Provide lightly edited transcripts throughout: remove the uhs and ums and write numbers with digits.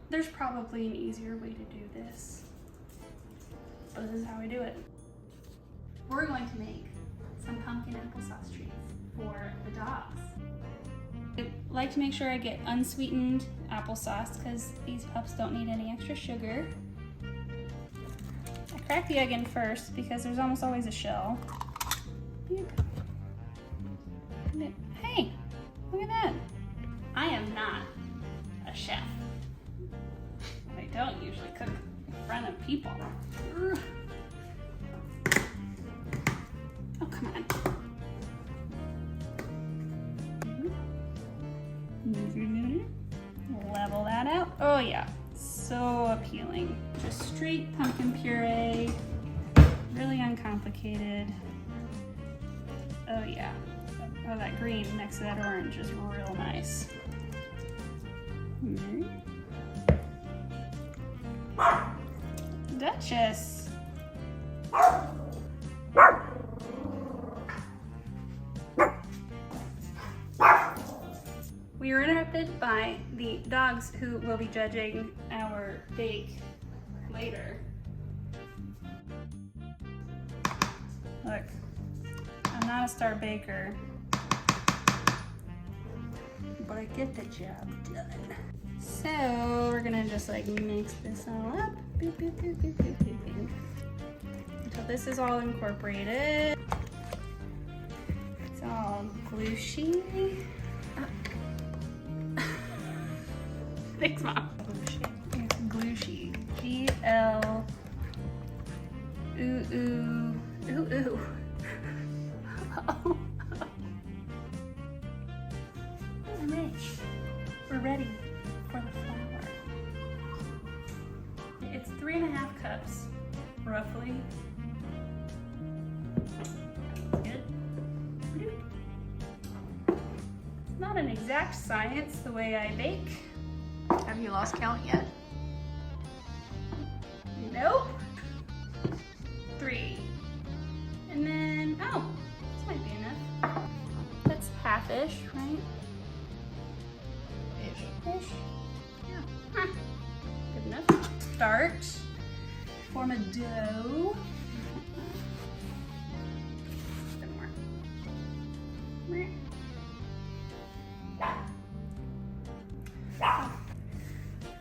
There's probably an easier way to do this, but this is how I do it. We're going to make some pumpkin applesauce treats for the dogs. I like to make sure I get unsweetened applesauce because these pups don't need any extra sugar. I crack the egg in first because there's almost always a shell. Hey, look at that. I am not a chef. I don't usually cook in front of people. Oh, come on. Level that out. Oh yeah, so appealing. Just straight pumpkin puree, really uncomplicated. Oh yeah. Oh, that green next to that orange is real nice. Duchess. We were interrupted by the dogs who will be judging our bake later. Look, I'm not a star baker, but I get the job done. So we're gonna just like mix this all up. Boop, boop, boop, boop, boop, boop, boop. Until this is all incorporated. It's all glushy. Thanks, Mom. It's glushy. G-L. Ooh, ooh. Ooh, ooh. Oh. Alright. We're ready for the flour. It's 3.5 cups, roughly. Good. It's not an exact science the way I bake. Have you lost count yet? Nope. 3. And then, oh, this might be enough. That's half-ish, right? Ish. Yeah. Huh. Good enough. Start. Form a dough. A bit more.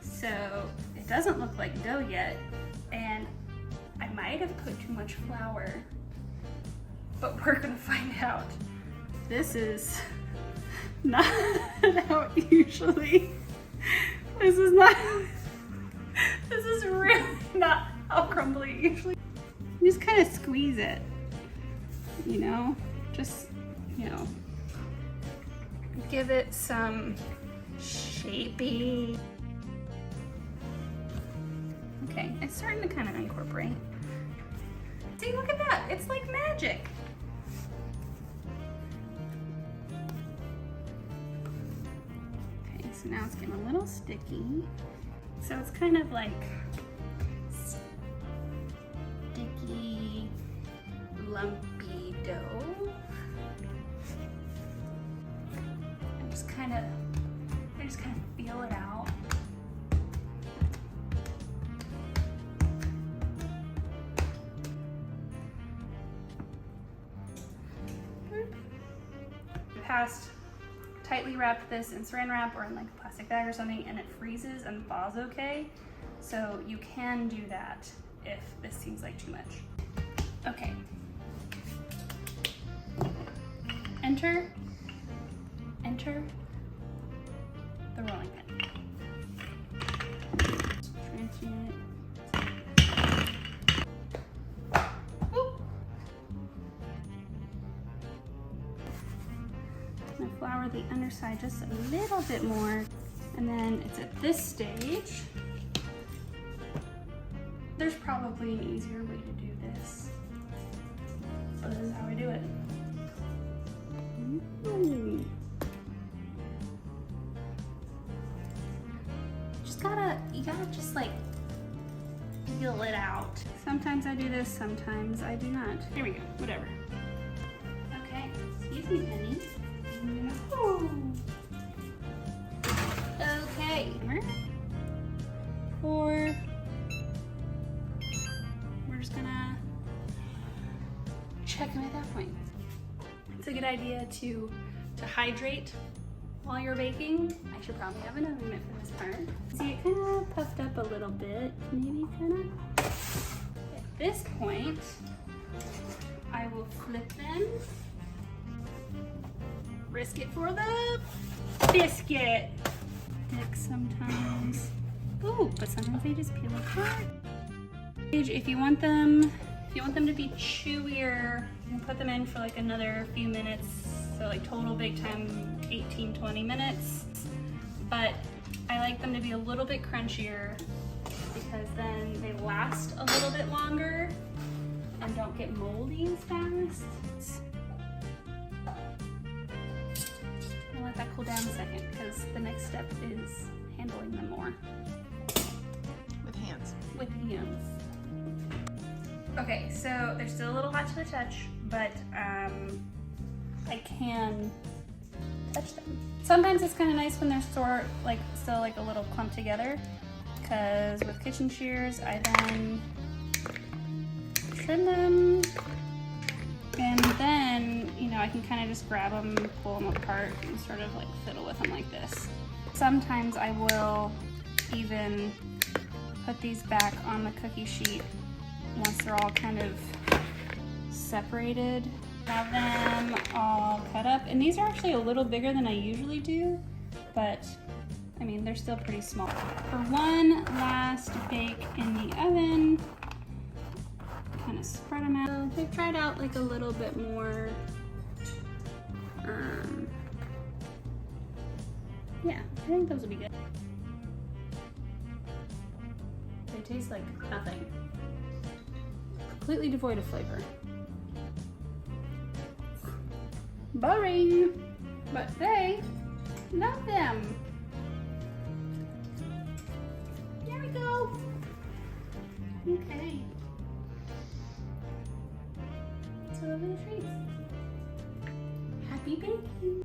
So it doesn't look like dough yet, and I might have put too much flour, but we're gonna find out. This is not how it usually, this is really not how crumbly it usually. You just kind of squeeze it, you know, just, you know, give it some shaping. Okay, it's starting to kind of incorporate. See, look at that. It's like magic. Okay, so now it's getting a little sticky. So it's kind of like sticky, lumpy dough. I just kind of feel it out. Past tightly wrapped this in saran wrap or in like a plastic bag or something, and it freezes and thaws okay. So you can do that if this seems like too much. Okay. Enter the rolling pin. Transfer it. I flour the underside just a little bit more, and then it's at this stage. There's probably an easier way to do this, but this is how I do it. You gotta just like feel it out. Sometimes I do this, sometimes I do not. Here we go, whatever. Okay, excuse me, honey. Okay. check them at that point. It's a good idea to hydrate while you're baking. I should probably have an oven mitt for this part. See, it kind of puffed up a little bit, maybe kind of. At this point, I will flip them. Risk it for the biscuit. Thick sometimes. Ooh, but sometimes they just peel apart. If you want them to be chewier, you can put them in for like another few minutes. So like total bake time 18-20 minutes. But I like them to be a little bit crunchier because then they last a little bit longer and don't get moldy as fast. I'll let that cool down a second because the next step is handling them more. With hands. With hands. Okay, so they're still a little hot to the touch, but I can touch them. Sometimes it's kind of nice when they're still like a little clumped together, because with kitchen shears, I then trim them, and then, you know, I can kind of just grab them, pull them apart, and sort of like fiddle with them like this. Sometimes I will even put these back on the cookie sheet once they're all kind of separated. Have them all cut up, and these are actually a little bigger than I usually do, but I mean, they're still pretty small. For one last bake in the oven, kind of spread them out. They've tried out like a little bit more, yeah, I think those will be good. They taste like nothing. Completely devoid of flavor. Boring, but they love them. There we go. Okay. So those are the treats. Happy baking.